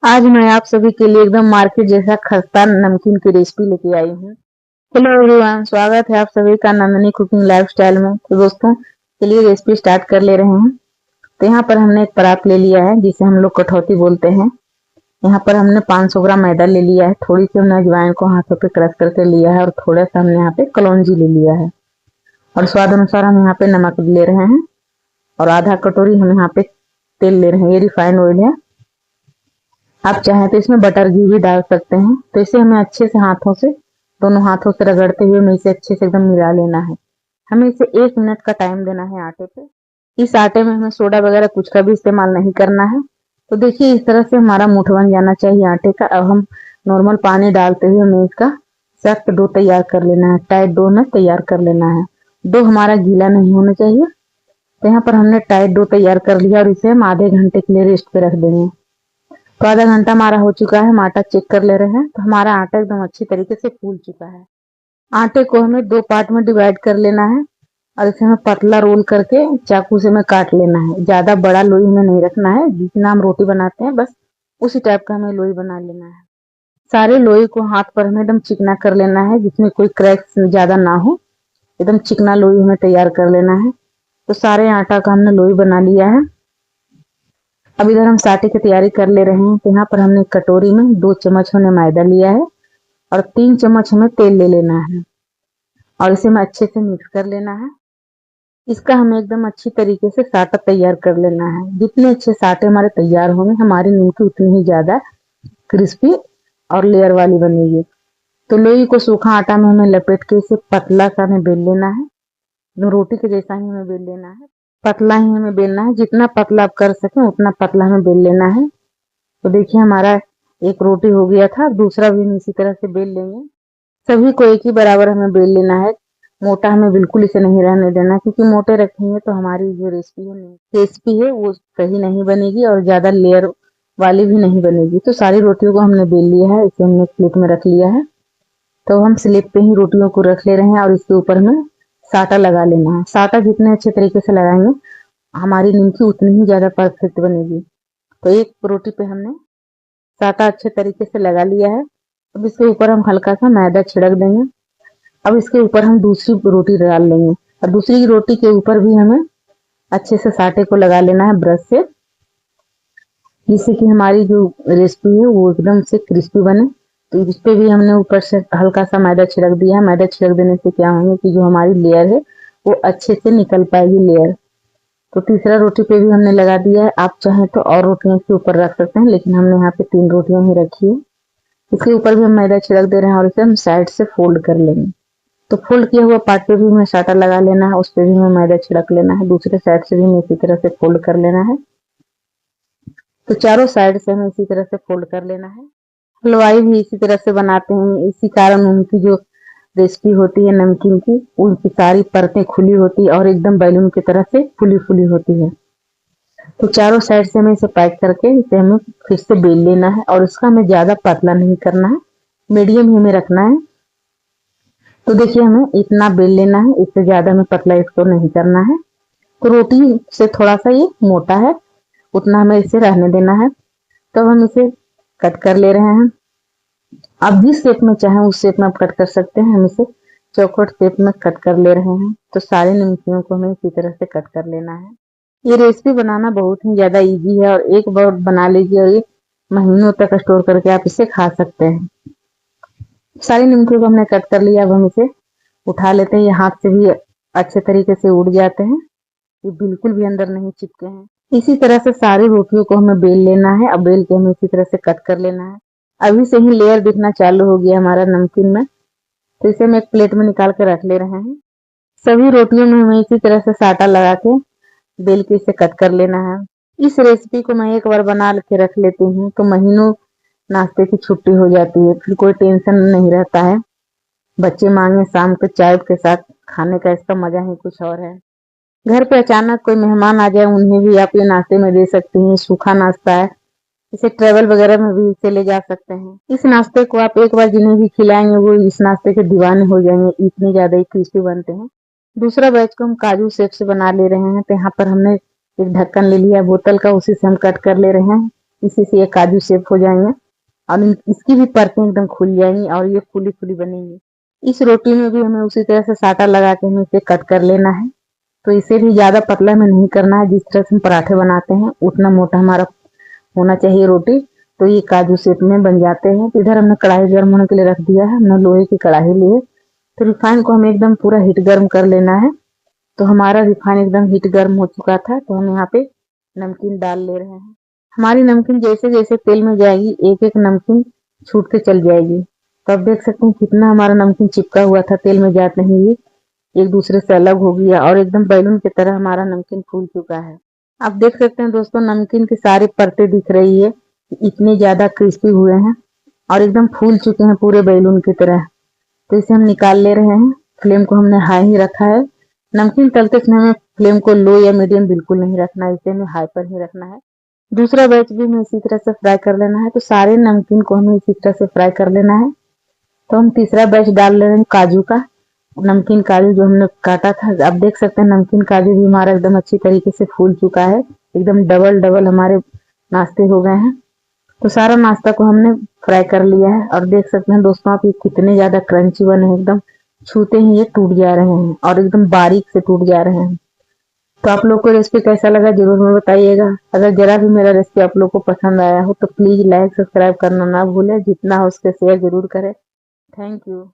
आज मैं आप सभी के लिए एकदम मार्केट जैसा खस्ता नमकीन की रेसिपी लेके आई हूँ। हेलो एवरीवन, स्वागत है आप सभी का नंदनी कुकिंग लाइफस्टाइल में। तो दोस्तों, चलिए रेसिपी स्टार्ट कर ले रहे हैं। तो यहाँ पर हमने एक परात ले लिया है जिसे हम लोग कठौती बोलते हैं। यहाँ पर हमने 500 ग्राम मैदा ले लिया है। थोड़ी सी हमने अजवाइन को हाथों पे क्रश करके लिया है और थोड़ा सा हमने यहाँ पे कलौंजी ले लिया है। और स्वाद अनुसार हम यहाँ पे नमक ले रहे हैं और आधा कटोरी हम यहाँ पे तेल ले रहे हैं। ये रिफाइंड ऑयल है। आप चाहें तो इसमें बटर घी भी डाल सकते हैं। तो इसे हमें अच्छे से दोनों हाथों से रगड़ते हुए हमें इसे अच्छे से एकदम मिला लेना है। हमें इसे 1 मिनट का टाइम देना है आटे पे। इस आटे में हमें सोडा वगैरह कुछ का भी इस्तेमाल नहीं करना है। तो देखिए, इस तरह से हमारा मुठ बन जाना चाहिए आटे का। अब हम नॉर्मल पानी डालते हुए हमें इसका सख्त डो तैयार कर लेना है, टाइट डो में तैयार कर लेना है। डो हमारा गीला नहीं होना चाहिए। तो यहाँ पर हमने टाइट डो तैयार कर लिया और इसे हम आधे घंटे के लिए रेस्ट पे रख देंगे। तो आधा घंटा हमारा हो चुका है। हम आटा चेक कर ले रहे हैं। तो हमारा आटा एकदम अच्छी तरीके से फूल चुका है। आटे को हमें 2 पार्ट में डिवाइड कर लेना है और इसे हमें पतला रोल करके चाकू से हमें काट लेना है। ज्यादा बड़ा लोई हमें नहीं रखना है। जितना हम रोटी बनाते हैं बस उसी टाइप का हमें लोई बना लेना है। सारे लोई को हाथ पर हमें एकदम चिकना कर लेना है, जिसमें कोई क्रैक्स ज्यादा ना हो। एकदम चिकना लोई हमें तैयार कर लेना है। तो सारे आटा का हमने लोई बना लिया है। अब इधर हम साटे की तैयारी कर ले रहे हैं। तो यहाँ पर हमने कटोरी में 2 चम्मच हमने मैदा लिया है और 3 चम्मच हमें तेल ले लेना है और इसे हमें अच्छे से मिक्स कर लेना है। इसका हमें एकदम अच्छी तरीके से साटा तैयार कर लेना है। जितने अच्छे साटे हमारे तैयार होंगे हमारी निमकी उतनी ही ज्यादा क्रिस्पी और लेयर वाली बनेगी। तो लोई को सूखा आटा में हमें लपेट के इसे पतला सा हमें बेल लेना है। रोटी के जैसा ही हमें बेल लेना है। पतला ही हमें बेलना है। जितना पतला आप कर सकें उतना पतला हमें बेल लेना है। तो देखिए, हमारा एक रोटी हो गया था। दूसरा भी हम इसी तरह से बेल लेंगे। सभी को एक ही बराबर हमें बेल लेना है। मोटा हमें बिल्कुल इसे नहीं रहने देना, क्योंकि मोटे रखेंगे तो हमारी जो रेसिपी है वो सही नहीं बनेगी और ज्यादा लेयर वाली भी नहीं बनेगी। तो सारी रोटियों को हमने बेल लिया है। इसे हमने प्लेट में रख लिया है। तो हम स्लिप पे ही रोटियों को रख ले रहे हैं और इसके ऊपर हमें साटा लगा लेना है। साटा जितने अच्छे तरीके से लगाएंगे हमारी निमकी उतनी ही ज्यादा परफेक्ट बनेगी। तो एक रोटी पे हमने साटा अच्छे तरीके से लगा लिया है। अब इसके ऊपर हम हल्का सा मैदा छिड़क देंगे। अब इसके ऊपर हम दूसरी रोटी डाल लेंगे और दूसरी रोटी के ऊपर भी हमें अच्छे से साटे को लगा लेना है ब्रश से, जिससे कि हमारी जो रेसिपी है वो एकदम से क्रिस्पी बने। तो इस पे भी हमने ऊपर से हल्का सा मैदा छिड़क दिया है। मैदा छिड़क देने से क्या होगा कि जो हमारी लेयर है वो अच्छे से निकल पाएगी लेयर। तो तीसरा रोटी पे भी हमने लगा दिया है। आप चाहें तो और रोटियों के ऊपर रख सकते हैं, लेकिन हमने यहाँ पे 3 रोटियां ही रखी है। इसके ऊपर भी हम मैदा छिड़क दे रहे हैं और इसे हम साइड से फोल्ड कर लेंगे। तो फोल्ड किया हुआ पार्ट पे भी हमें साटा लगा लेना है। उस पे भी हमें मैदा छिड़क लेना है। दूसरे साइड से भी हमें इसी तरह से फोल्ड कर लेना है। तो चारों साइड से हमें इसी तरह से फोल्ड कर लेना है। हलवाई भी इसी तरह से बनाते हैं। इसी कारण उनकी जो रेसिपी होती है नमकीन की, उनकी सारी परतें खुली होती है और एकदम बैलून की तरह से फुली फुली होती है। तो चारों साइड से हमें इसे पैक करके इसे हमें फिर से बेल लेना है और इसका हमें ज्यादा पतला नहीं करना है, मीडियम ही हमें रखना है। तो देखिए, हमें इतना बेल लेना है, इससे ज्यादा हमें पतला इसको नहीं करना है। तो रोटी से थोड़ा सा ये मोटा है, उतना हमें इसे रहने देना है। तो हम इसे कट कर ले रहे हैं। आप जिस शेप में चाहें उस शेप में आप कट कर सकते हैं। हम इसे चौकोर शेप में कट कर ले रहे हैं। तो सारे निमकियों को हमें इसी तरह से कट कर लेना है। ये रेसिपी बनाना बहुत ही ज्यादा इजी है और एक बार बना लीजिए और ये महीनों तक स्टोर करके आप इसे खा सकते हैं। सारी निमकियों को हमने कट कर लिया। अब हम इसे उठा लेते हैं। ये हाथ से भी अच्छे तरीके से उड़ जाते हैं, ये बिल्कुल भी अंदर नहीं चिपके हैं। इसी तरह से सारी रोटियों को हमें बेल लेना है। अब बेल के हमें इसी तरह से कट कर लेना है। अभी से ही लेयर दिखना चालू हो गया हमारा नमकीन में। तो इसे हम एक प्लेट में निकाल के रख ले रहे हैं। सभी रोटियों में हमें इसी तरह से साटा लगा के बेल के इसे कट कर लेना है। इस रेसिपी को मैं एक बार बना के रख लेती हूँ तो महीनों नाश्ते की छुट्टी हो जाती है। फिर कोई टेंशन नहीं रहता है। बच्चे मांगे शाम को चाय के साथ खाने का, इसका मजा ही कुछ और है। घर पे अचानक कोई मेहमान आ जाए, उन्हें भी आप ये नाश्ते में दे सकती हैं। सूखा नाश्ता है, इसे ट्रेवल वगैरह में भी इसे ले जा सकते हैं। इस नाश्ते को आप एक बार जिन्हें भी खिलाएंगे वो इस नाश्ते के दीवाने हो जाएंगे, इतने ज्यादा ही क्रिस्पी बनते हैं। दूसरा बैच को हम काजू शेप से बना ले रहे हैं। तो यहाँ पर हमने एक ढक्कन ले लिया बोतल का, उसी से हम कट कर ले रहे हैं। इसी से ये काजू शेप हो जाएंगे और इसकी भी परतें एकदम खुल जाएंगी और ये फूली फूली बनेंगी। इस रोटी में भी हमें उसी तरह से साटा लगा के हमें इसे कट कर लेना है। तो इसे भी ज्यादा पतला में नहीं करना है, जिस तरह से हम पराठे बनाते हैं उतना मोटा हमारा होना चाहिए रोटी। तो ये काजू शेप में बन जाते हैं। तो इधर हमने कढ़ाई गर्म होने के लिए रख दिया है, हमने लोहे की कढ़ाई ली है। तो रिफाइन को हमें एकदम पूरा हीट गर्म कर लेना है। तो हमारा रिफाइन एकदम हीट गर्म हो चुका था, तो हम यहाँ पे नमकीन डाल ले रहे हैं। हमारी नमकीन जैसे जैसे तेल में जाएगी एक एक नमकीन छूट के चल जाएगी। तो आप देख सकते हैं कितना हमारा नमकीन चिपका हुआ था, तेल में जाते ही ये एक दूसरे से अलग हो गया और एकदम बैलून की तरह हमारा नमकीन फूल चुका है। आप देख सकते हैं दोस्तों, नमकीन की सारी परतें दिख रही है, इतने ज्यादा क्रिस्पी हुए हैं और एकदम फूल चुके हैं पूरे बैलून की तरह। तो इसे हम निकाल ले रहे हैं। फ्लेम को हमने हाई ही रखा है। नमकीन तलते समय हमें फ्लेम को लो या मीडियम बिल्कुल नहीं रखना है, इसे हमें हाई पर ही रखना है। दूसरा बैच भी हमें इसी तरह से फ्राई कर लेना है। तो सारे नमकीन को हमें इसी तरह से फ्राई कर लेना है। तो हम तीसरा बैच डाल ले रहे हैं काजू का, नमकीन काजू जो हमने काटा था। आप देख सकते हैं नमकीन काजू भी हमारा एकदम अच्छी तरीके से फूल चुका है, एकदम डबल डबल हमारे नाश्ते हो गए हैं। तो सारा नाश्ता को हमने फ्राई कर लिया है और देख सकते हैं दोस्तों आप ये कितने ज्यादा क्रंची बने हैं, एकदम छूते ही ये टूट जा रहे हैं और एकदम बारीक से टूट जा रहे हैं। तो आप लोग को रेसिपी कैसा लगा जरूर में बताइएगा। अगर जरा भी मेरा रेसिपी आप लोग को पसंद आया हो तो प्लीज लाइक सब्सक्राइब करना ना भूलें, जितना हो उसके शेयर जरूर करें। Thank you.